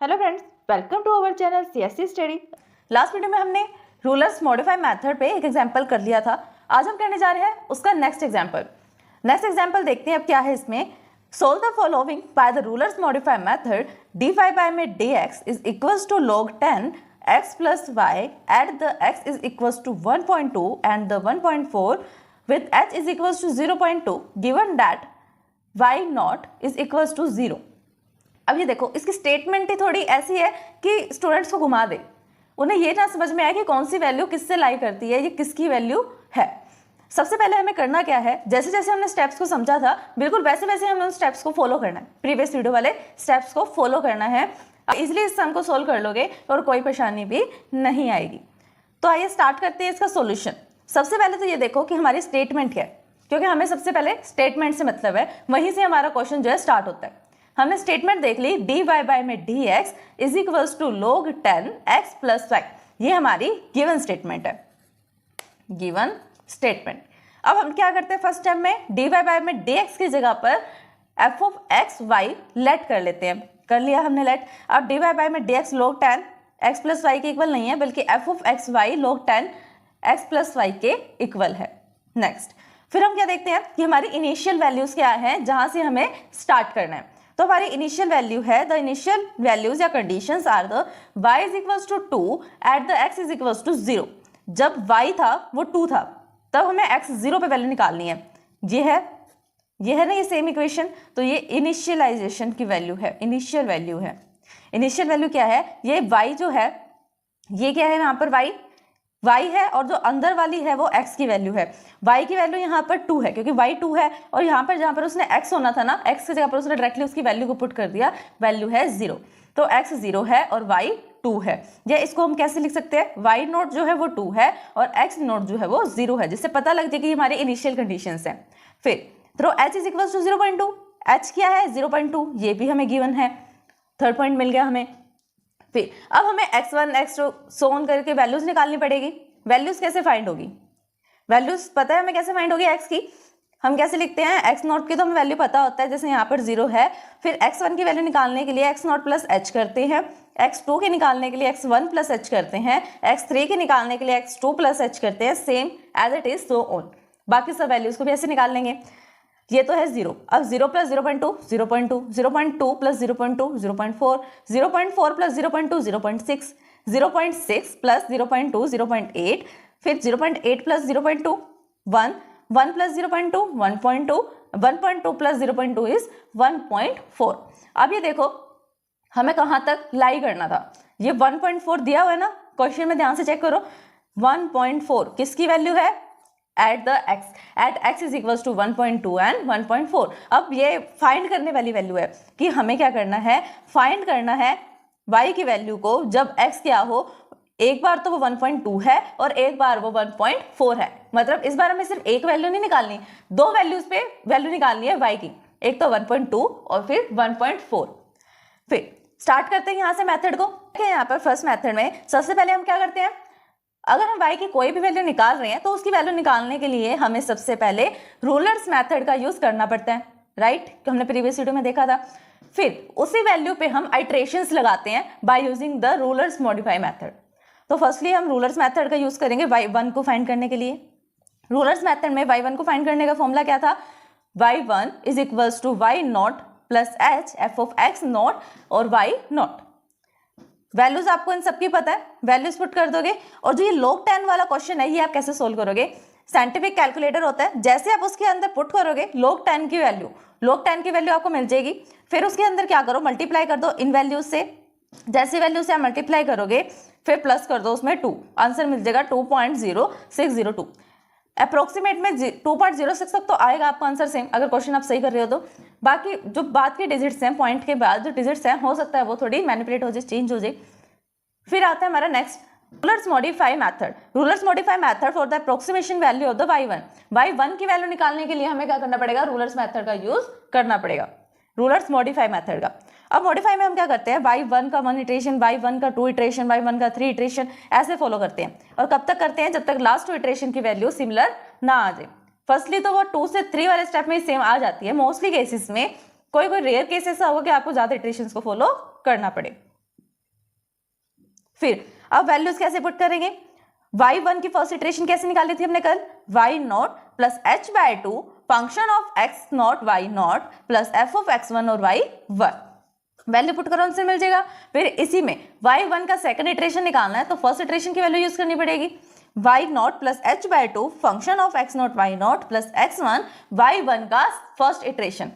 Hello friends, welcome to our channel CSC study. Last video में हमने rulers modify method पे एक example कर लिया था। आज हम करने जा रहे हैं उसका नेक्स्ट एग्जांपल देखते हैं अब क्या है इसमें। Solve the following by the rulers modify method dy by dx is equals to log 10 x plus y at the x is equals to 1.2 and the 1.4 with h is equals to 0.2 given that y naught is equals to 0। अब ये देखो, इसकी statement ही थोड़ी ऐसी है कि students को घुमा दे, उन्हें ये ना समझ में आए कि कौन सी वैल्यू किससे लाई करती है, ये किसकी वैल्यू है। सबसे पहले हमें करना क्या है, जैसे जैसे हमने स्टेप्स को समझा था बिल्कुल वैसे वैसे हमें उन स्टेप्स को फॉलो करना है, प्रीवियस वीडियो वाले स्टेप्स को फॉलो करना है। इजिली इस सम को सोल्व कर लोगे और कोई परेशानी भी नहीं आएगी। तो आइए स्टार्ट करते हैं इसका सोल्यूशन। सबसे पहले तो ये देखो कि हमारी स्टेटमेंट क्या है, क्योंकि हमें सबसे पहले स्टेटमेंट से मतलब है, वहीं से हमारा क्वेश्चन जो है स्टार्ट होता है। हमने स्टेटमेंट देख ली, dy by में dx is equals to log 10 x plus y। ये हमारी गिवन स्टेटमेंट है, गिवन स्टेटमेंट। अब हम क्या करते हैं, फर्स्ट स्टेप में dy by में dx की जगह पर f of x y let कर लेते हैं। कर लिया हमने लेट। अब dy by में dx log 10 x plus y के इक्वल नहीं है, बल्कि f of x y log 10 x plus y के इक्वल है। नेक्स्ट फिर हम क्या देखते हैं कि हमारी इनिशियल वैल्यूज क्या है, जहां से हमें स्टार्ट करना है। तो हमारी इनिशियल वैल्यू है, द इनिशियल वैल्यूज या conditions are the y is equals to 2 at the x is equals to 0। जब y था वो 2 था, तब हमें x 0 पे वैल्यू निकालनी है। ये है ना, ये सेम इक्वेशन। तो ये इनिशियलाइजेशन की वैल्यू है, इनिशियल वैल्यू है। इनिशियल वैल्यू क्या है, ये y जो है, ये क्या है यहाँ पर y है, और जो अंदर वाली है वो x की वैल्यू है। y की वैल्यू यहाँ पर 2 है, क्योंकि y 2 है, और यहाँ पर जहाँ पर उसने x होना था ना, x की जगह पर उसने डायरेक्टली उसकी वैल्यू को पुट कर दिया, वैल्यू है 0। तो x 0 है और y 2 है। या इसको हम कैसे लिख सकते हैं, y नोट जो है वो 2 है और x नोट जो है वो 0 है, जिससे पता लग जाए कि हमारे इनिशियल कंडीशंस हैं। फिर through h is equal to 0.2, h क्या है 0.2, ये भी हमें गिवन है, थर्ड पॉइंट मिल गया हमें। फिर अब हमें x1 x2 सो ऑन करके वैल्यूज निकालनी पड़ेगी। वैल्यूज कैसे फाइंड होगी, वैल्यूज पता है हमें कैसे फाइंड होगी x की। हम कैसे लिखते हैं, x नॉट की तो हमें वैल्यू पता होता है, जैसे यहाँ पर 0 है। फिर x1 की वैल्यू निकालने के लिए x नॉट प्लस h करते हैं, x2 के निकालने के लिए x1 प्लस h करते हैं, x3 के निकालने के लिए x2 प्लस h करते हैं, same as it is so on. बाकी सब वैल्यूज को भी ऐसे निकाल लेंगे। ये तो है 0। अब 0 प्लस 0.2 0.2, 0.2 प्लस 0.2 0.4, 0.4 प्लस 0.2 0.6, 0.6 प्लस 0.2 0.8, फिर 0.8 प्लस 0.2 1, 1 प्लस 0.2 1.2, 1.2 प्लस 0.2 इज 1.4। अब ये देखो हमें कहाँ तक लाई करना था, ये 1.4 दिया हुआ है ना, क्वेश्चन में ध्यान से चेक करो। 1.4 किसकी वैल्यू है, at x is equals to 1.2 and 1.4। अब ये फाइंड करने वाली वैल्यू है कि हमें क्या करना है, फाइंड करना है y की वैल्यू को जब x क्या हो। एक बार तो वो 1.2 है और एक बार वो 1.4 है, मतलब इस बार हमें सिर्फ एक वैल्यू नहीं निकालनी, दो वैल्यूज पे वैल्यू निकालनी है y की, एक तो 1.2 और फिर 1.4। फिर स्टार्ट करते हैं यहाँ से मेथड को। यहाँ पर फर्स्ट मेथड में सबसे पहले हम क्या करते हैं, अगर हम y की कोई भी वैल्यू निकाल रहे हैं तो उसकी वैल्यू निकालने के लिए हमें सबसे पहले रूलर्स मेथड का यूज करना पड़ता है, राइट। हमने प्रीवियस वीडियो में देखा था। फिर उसी वैल्यू पे हम आइट्रेशंस लगाते हैं by using the rulers modify method. तो फर्स्टली हम रूलर्स मेथड का यूज करेंगे y1 को फाइंड करने के लिए। रूलर्स मेथड में y1 को फाइंड करने का फॉर्मूला क्या था, y1 is equals to y not plus h f of x not और y नॉट। वैल्यूज आपको इन सबकी पता है, वैल्यूज पुट कर दोगे। और जो ये log 10 वाला क्वेश्चन है, ये आप कैसे सोल्व करोगे, साइंटिफिक कैलकुलेटर होता है, जैसे आप उसके अंदर पुट करोगे log 10 की वैल्यू आपको मिल जाएगी। फिर उसके अंदर क्या करो, मल्टीप्लाई कर दो इन वैल्यूज से, जैसी वैल्यू से आप मल्टीप्लाई करोगे फिर प्लस कर दो उसमें 2, आंसर मिल जाएगा 2.0602। अप्रोक्सीमेट में 2.06 तक तो आएगा आपका आंसर सेम, अगर क्वेश्चन आप सही कर रहे हो तो। बाकी जो बाद के डिजिट्स हैं, पॉइंट के बाद जो डिजिट्स हैं, हो सकता है वो थोड़ी मैनिपुलेट हो जाए, चेंज हो जाए। फिर आता है हमारा next rulers modify method. Rulers modify method for the approximation value of the y1 की वैल्यू निकालने के लिए हमें क्या करना पड़ेगा, रूलर्स मेथड का यूज करना पड़ेगा, रूलर्स मॉडिफाई मेथड का। अब मॉडिफाई में हम क्या करते हैं, y1 का 1 इटरेशन, y1 का 2 इटरेशन, y1 का 3 इटरेशन, ऐसे फॉलो करते हैं। और कब तक करते हैं, जब तक लास्ट 2 इटरेशन की वैल्यू सिमिलर ना आ जाए। फर्स्टली तो वो 2 से 3 वाले स्टेप में सेम आ जाती है मोस्टली केसेस में, कोई रेयर केसेस होगा कि आपको ज्यादा इटरेशंस को फॉलो करना पड़े। फिर अब वैल्यूज कैसे पुट करेंगे, y1 की फर्स्ट इटरेशन कैसे निकाली थी हमने कल, y0 plus h/2 function of x0 y0 plus f of x1 और y1, वैल्यू पुट करो आंसर मिल जाएगा। फिर इसी में y1 का सेकंड इटरेशन निकालना है तो फर्स्ट इटरेशन की वैल्यू यूज करनी पड़ेगी, y0 plus h/2 function of x0 y0 plus x1 y1 का फर्स्ट इटरेशन,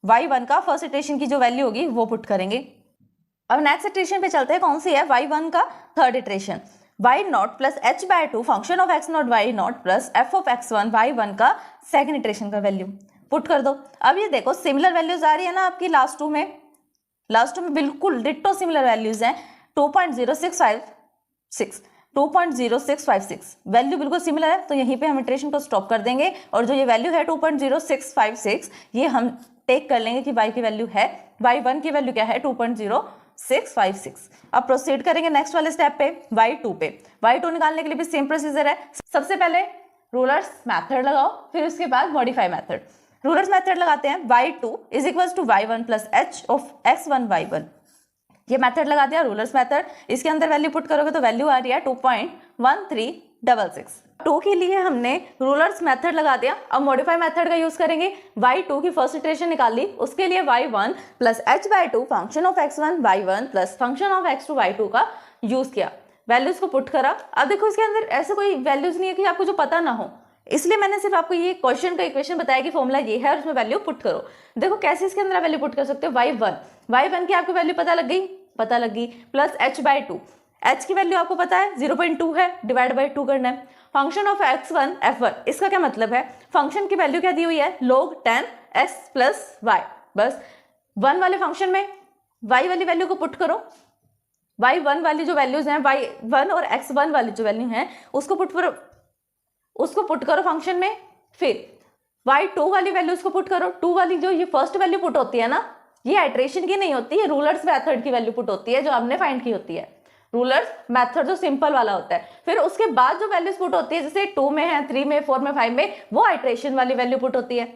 y1 का फर्स्ट इटरेशन की जो वैल्यू होगी वो पुट करेंगे। अब नेक्स्ट इटरेशन पे चलते हैं, कौन सी है, y1 का third iteration, y0 plus h/2 function of x0 y0 plus f of x1 y1 का सेकंड इटरेशन का वैल्यू पुट कर दो। अब ये देखो सिमिलर वैल्यूज आ रही है ना आपकी लास्ट टू में बिल्कुल डिट्टो सिमिलर वैल्यूज हैं, 2.0656 2.0656 वैल्यू बिल्कुल सिमिलर है, तो यहीं पे हम इटरेशन को स्टॉप कर देंगे और जो ये वैल्यू है 2.0656 ये हम टेक कर लेंगे कि y की वैल्यू है, y1 की वैल्यू क्या है 2.0656। अब प्रोसीड करेंगे नेक्स्ट वाले स्टेप पे, y2 पे। y2 निकालने के लिए भी सेम प्रोसीजर है, सबसे पहले रूलर्स मेथड लगाओ, फिर उसके बाद मॉडिफाई मेथड। रूलर्स मेथड लगाते हैं, y2 is equal to y1 plus h of x1 y1, ये मेथड लगा दिया रूलर्स मेथड। इसके अंदर वैल्यू पुट करोगे तो वैल्यू आ रही है 2.1366। 2 के लिए हमने रूलर्स मेथड लगा दिया, अब मॉडिफाई मेथड का यूज करेंगे। y2 की फर्स्ट इटरेशन निकाली, उसके लिए y1 plus h/2 function of x1 y1 plus function of x2 y2 का यूज किया, वैल्यूज को पुट करा। अब देखो इसके अंदर ऐसे कोई वैल्यूज नहीं है कि आपको जो पता ना हो, इसलिए मैंने सिर्फ आपको ये क्वेश्चन का इक्वेशन बताया कि फॉर्मूला ये है और उसमें वैल्यू पुट करो। देखो कैसे इसके अंदर वैल्यू पुट कर सकते हो, y1 की आपको वैल्यू पता लग गई प्लस h/2, h की वैल्यू आपको पता है 0.2 है, डिवाइड बाई 2 करना है। फंक्शन ऑफ x1 f1, इसका क्या मतलब है, फंक्शन की वैल्यू क्या दी हुई है log 10x प्लस y, बस 1 वाले फंक्शन में y वाली वैल्यू को पुट करो, y1 वाली जो वैल्यूज हैं y1 और x1 वाली जो वैल्यू हैं उसको पुट करो फंक्शन में। फिर y2 वाली वैल्यूज को पुट करो, 2 वाली जो ये फर्स्ट वैल्यू पुट होती है ना, ये आइट्रेशन की नहीं होती है, रूलर्स मेथड की वैल्यू पुट होती है जो हमने फाइंड की होती है, रूलर्स मेथड जो सिंपल वाला होता है। फिर उसके बाद जो वैल्यूज पुट होती है जैसे 2 में है, 3 में, 4 में, 5 में, वो आइट्रेशन वाली वैल्यू पुट होती है।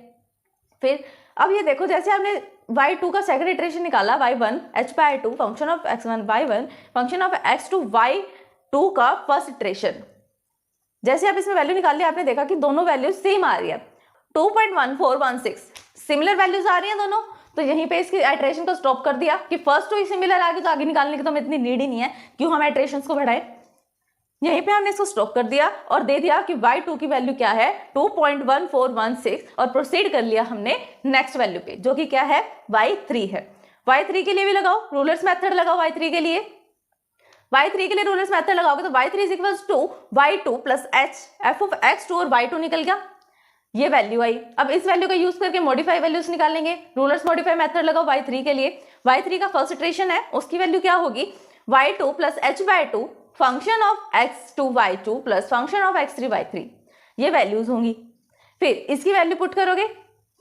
फिर अब ये देखो जैसे हमने y2 का सेकंड इटरेशन निकाला, y1 h/2 function of x1 y1 function of x2 y2 का फर्स्ट इटरेशन, जैसे आप इसमें वैल्यू निकाल लिया आपने देखा कि दोनों वैल्यूज सेम आ रही है, 2.1416 सिमिलर वैल्यूज आ रही हैं दोनों, तो यहीं पे इसकी आइट्रेशन को स्टॉप कर दिया कि फर्स्ट टू सिमिलर आ गई तो आगे निकालने की तो हमें इतनी नीड ही नहीं है, क्यों हम आइट्रेशंस को बढ़ाएं। यहीं पे हमने इसको स्टॉप कर दिया और दे दिया कि y2 की वैल्यू क्या है 2.1416 और प्रोसीड कर लिया हमने नेक्स्ट वैल्यू पे जो कि क्या है y3 है। y3 के लिए भी लगाओ रूलर्स मेथड, लगाओ y3 के लिए रूलर्स मेथड लगाओगे तो y3 is equals to y2 plus h f of x2 और y2 निकल गया, ये वैल्यू आई। अब इस वैल्यू का यूज करके मॉडिफाई वैल्यूज निकालेंगे, रूलर्स मॉडिफाई मेथड लगाओ y3 के लिए, y3 का फर्स्ट इटरेशन है उसकी वैल्यू क्या होगी y2 plus h/2 function of x2 y2 plus function of x3 y3, ये वैल्यूज होंगी। फिर इसकी वैल्यू पुट करोगे,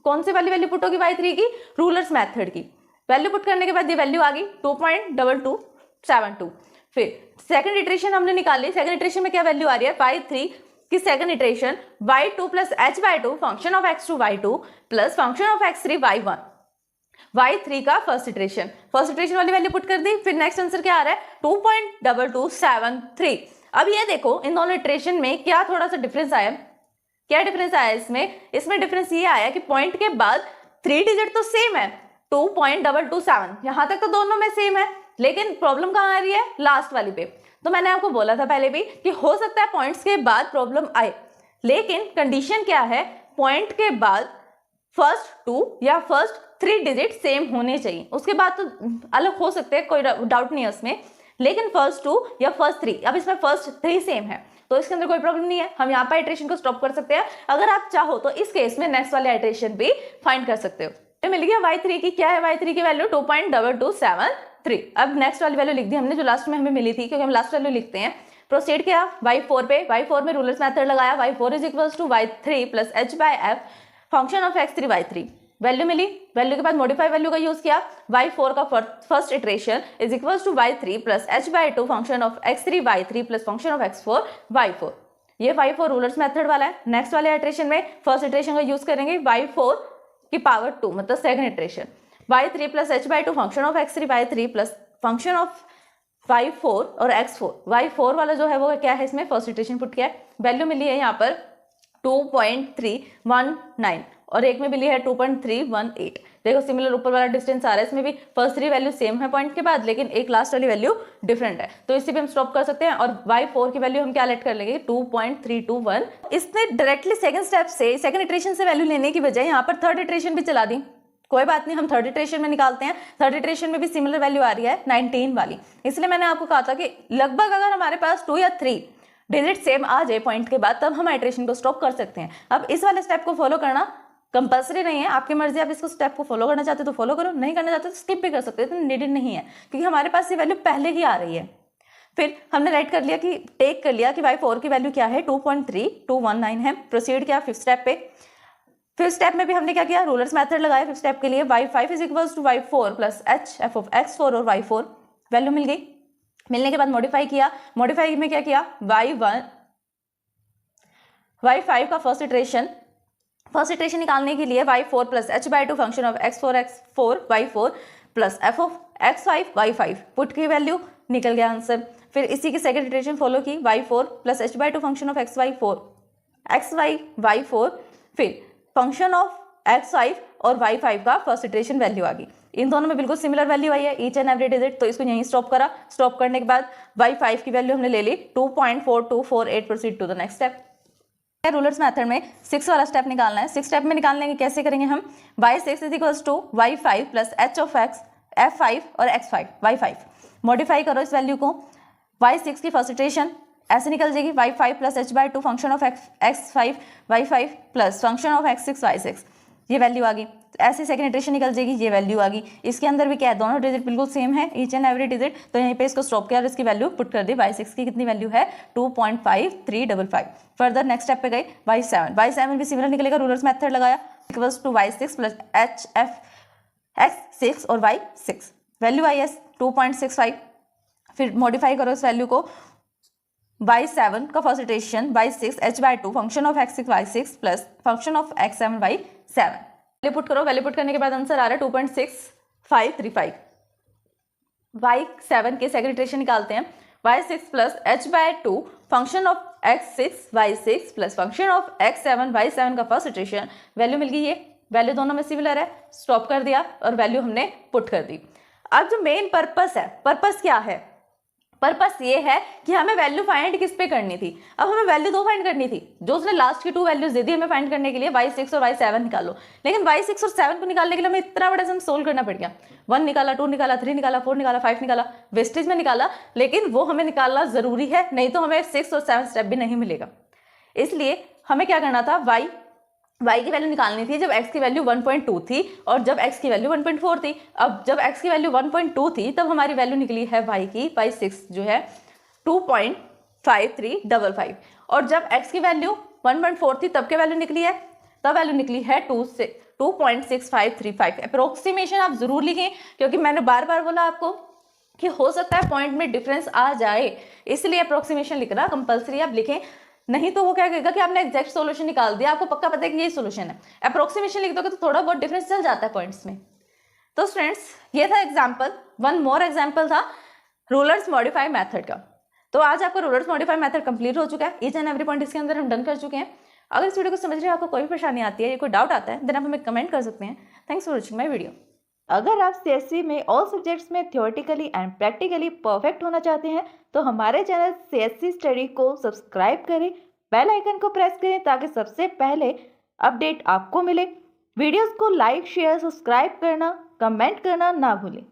कौन सी वाली वैल्यू पुट होगी y3 की, रूलर्स मेथड की वैल्यू पुट करने के बाद ये वैल्यू आ गई 2.2272। फिर सेकंड इटरेशन हमने निकाली, सेकंड इटरेशन में क्या वैल्यू आ रही है y3 की second iteration y2 plus h/2 function of x2 y2 plus function of x3 y1, y3 का फर्स्ट इटरेशन वाली वैल्यू पुट कर दी। फिर नेक्स्ट आंसर क्या आ रहा है 2.2273। अब ये देखो इन दोनों इटरेशन में क्या थोड़ा सा डिफरेंस आया, क्या डिफरेंस आया इसमें डिफरेंस ये आया कि पॉइंट के बाद 3 डिजिट तो सेम है 2.227, यहां तक तो दोनों में सेम है, लेकिन प्रॉब्लम कहाँ आ रही है लास्ट वाली पे। तो मैंने आपको बोला था पहले भी कि हो सकता है पॉइंट्स के बाद प्रॉब्लम आए, लेकिन कंडीशन क्या है पॉइंट के बाद फर्स्ट 2 या फर्स्ट 3 डिजिट सेम होने चाहिए, उसके बाद तो अलग हो सकते हैं, कोई डाउट नहीं है उसमें, लेकिन फर्स्ट 2 या फर्स्ट 3, अब इसमें फर्स्ट 3 सेम है तो इसके अंदर कोई प्रॉब्लम नहीं है, हम यहाँ पर आइट्रेशन को स्टॉप कर सकते हैं। अगर आप चाहो तो इस केस में नेक्स्ट वाले आइट्रेशन भी फाइंड कर सकते हो। मिल गया y3 की, क्या है y3 की वैल्यू 2.2273। अब नेक्स्ट वाली वैल्यू लिख दी हमने जो लास्ट में हमें मिली थी, क्योंकि हम लास्ट वैल्यू लिखते हैं। प्रोसीड किया y4 पे, y4 में रूलर्स मेथड लगाया, y4 is equals to y3 plus h/f function of x3 y3, value मिली, वैल्यू के बाद मॉडिफाई वैल्यू का यूज किया, y4 का first iteration is equals to y3 plus h/2 function of x3 y3 plus function of x4 y4, ये y4 rulers method वाला है। Next वाले इटरेशन में फर्स्ट इटरेशन का यूज करेंगे y4 की पावर 2 मतलब second iteration y3 plus h/2 function of x3 y3 plus function of y4 और x4, y4 वाला जो है वो क्या है, इसमें फर्स्ट इटरेशन पुट किया है, वैल्यू मिली है यहाँ पर 2.319 और एक में मिली है 2.318। देखो सिमिलर ऊपर वाला डिस्टेंस आ रहा है, इसमें भी फर्स्ट 3 वैल्यू सेम है पॉइंट के बाद, लेकिन एक लास्ट वाली वैल्यू डिफरेंट है, तो इसी पे हम स्टॉप कर सकते हैं। और y4 की वैल्यू हम क्या लेट कर लेंगे 2.321। इसने डायरेक्टली सेकंड स्टेप से, सेकंड इटरेशन से वैल्यू लेने की बजाय यहाँ पर थर्ड इटरेशन भी चला दी। कोई बात नहीं, हम थर्ड इटरेशन में निकालते हैं। थर्ड इटरेशन में भी सिमिलर वैल्यू आ रही है 19 वाली, इसलिए मैंने आपको कहा था कि लगभग अगर हमारे पास 2 या 3 डिजिट सेम आ जाए पॉइंट के बाद, तब हम इटरेशन को स्टॉप कर सकते हैं। अब इस वाले स्टेप को फॉलो करना कंपल्सरी नहीं है, आपकी मर्जी, आप इसको स्टेप को फॉलो करना चाहते हो तो फॉलो करो, नहीं करना चाहते तो स्किप भी कर सकते हो, तो नीडेड नहीं है क्योंकि हमारे पास ये वैल्यू पहले ही आ रही है। फिर हमने राइट कर लिया कि टेक कर लिया कि y4 की वैल्यू क्या है 2.3219 है। प्रोसीड किया फिफ्थ स्टेप पे। फिफ्थ स्टेप में भी हमने क्या किया, रूलर्स मेथड लगाया फिफ्थ स्टेप के लिए। y5 is equals to y4 plus h f of x4 और y4 वैल्यू मिल गई। मिलने के बाद मॉडिफाई किया, मॉडिफाई में क्या किया, y5 का फर्स्ट इटरेशन निकालने के लिए y4 plus h/2 function of x4 y4 plus f of x5 y5 put की वैल्यू निकल गया आंसर। फिर इसी की सेकंड इटरेशन फॉलो की, y4 plus h/2 function of xy y4 फिर फंक्शन ऑफ x5 और y5 का फर्स्ट इटरेशन वैल्यू आ गई। इन दोनों में बिल्कुल सिमिलर वैल्यू आई है ईच एंड एवरी डिजिट, तो इसको यहीं स्टॉप करा। स्टॉप करने के बाद y5 की वैल्यू हमने ले ली 2.4248। Proceed to the next step. Euler's method में 6 वाला स्टेप निकालना है। 6 स्टेप में निकालने के कैसे करेंगे हम, y6 is equals to y5 plus h of x f5 और x5 y5 मॉडिफाई करो इस वैल्यू को। y6 की फर्स्ट इटरेशन ऐसे निकल जाएगी y5 plus h/2 function of x5 y5 plus function of x6 y6, ये वैल्यू आ गई। ऐसे सेकंड इटरेशन निकल जाएगी, ये वैल्यू आ गई। इसके अंदर भी क्या है, दोनों डिजिट बिल्कुल सेम है ईच एंड एवरी डिजिट, तो यहीं पे इसको स्टॉप किया और इसकी वैल्यू पुट कर दी। y6 की कितनी वैल्यू है 2.5355। फर्दर नेक्स्ट स्टेप पे गए, y7 भी सिमिलर निकलेगा, रूलर्स मेथड लगाया equals to y6 plus h f x6 और y6 वैल्यू आई है 2.65। फिर मॉडिफाई करो इस वैल्यू को, y7 का first iteration y6 h/2 function of x6 y6 plus function of x7 y7 value put करो। वैल्यू पुट करने के बाद आंसर आ रहा है 2.6535। y7 के सेकंड इटरेशन निकालते हैं, y6 plus h/2 function of x6 y6 plus function of x7 y7 का फर्स्ट इटरेशन वैल्यू मिल गई। ये वैल्यू दोनों में सिमिलर है, स्टॉप कर दिया और वैल्यू हमने पुट कर दी। अब जो मेन पर्पस है, पर्पस क्या है, पर्पस ये है कि हमें वैल्यू फाइंड किस पे करनी थी। अब हमें वैल्यू 2 फाइंड करनी थी, जो उसने लास्ट की 2 वैल्यूज दे दी हमें फाइंड करने के लिए, y6 और y7 निकालो। लेकिन y6 और 7 को निकालने के लिए हमें इतना बड़ा सम सोल्व करना पड़ गया। 1 निकाला, 2 निकाला, 3 निकाला, 4 निकाला, 5 निकाला, वेस्टेज में निकाला, लेकिन वो हमें निकालना जरूरी है, नहीं तो हमें 6 और 7 स्टेप भी नहीं मिलेगा। इसलिए हमें क्या करना था, y की वैल्यू निकालनी थी जब x की वैल्यू 1.2 थी और जब x की वैल्यू 1.4 थी। अब जब x की वैल्यू 1.2 थी तब हमारी वैल्यू निकली है y की y6 जो है 2.5355 और जब x की वैल्यू 1.4 थी तब क्या वैल्यू निकली है, तब वैल्यू निकली है 2.6535। अप्रोक्सीमेशन आप जरूर लिखें क्योंकि मैंने बार बार बोला आपको कि हो सकता है पॉइंट में डिफरेंस आ जाए, इसलिए अप्रोक्सीमेशन लिखना कंपलसरी आप लिखें, नहीं तो वो क्या कहेगा कि आपने एग्जैक्ट सॉल्यूशन निकाल दिया, आपको पक्का पता है कि यही सॉल्यूशन है। अप्रोक्सीमेशन लिख दोगे तो थोड़ा बहुत डिफरेंस चल जाता है पॉइंट्स में। तो स्टूडेंट्स ये था एग्जाम्पल, वन मोर एग्जाम्पल था रूलर्स मॉडिफाई मेथड का। तो आज आपका रूलर्स मॉडिफाई मेथड कंप्लीट हो चुका है, ईच एंड एवरी पॉइंट इसके अंदर हम डन कर चुके हैं। अगर इस वीडियो को समझने में आपको कोई परेशानी आती है या कोई डाउट आता है देन आप हमें कमेंट कर सकते हैं। Thanks for watching my video. अगर आप CSE में ऑल सब्जेक्ट्स में थियोरेटिकली एंड प्रैक्टिकली परफेक्ट होना चाहते हैं तो हमारे चैनल CSE स्टडी को सब्सक्राइब करें, बेल आइकन को प्रेस करें ताकि सबसे पहले अपडेट आपको मिले। वीडियोस को लाइक, शेयर, सब्सक्राइब करना, कमेंट करना ना भूलें।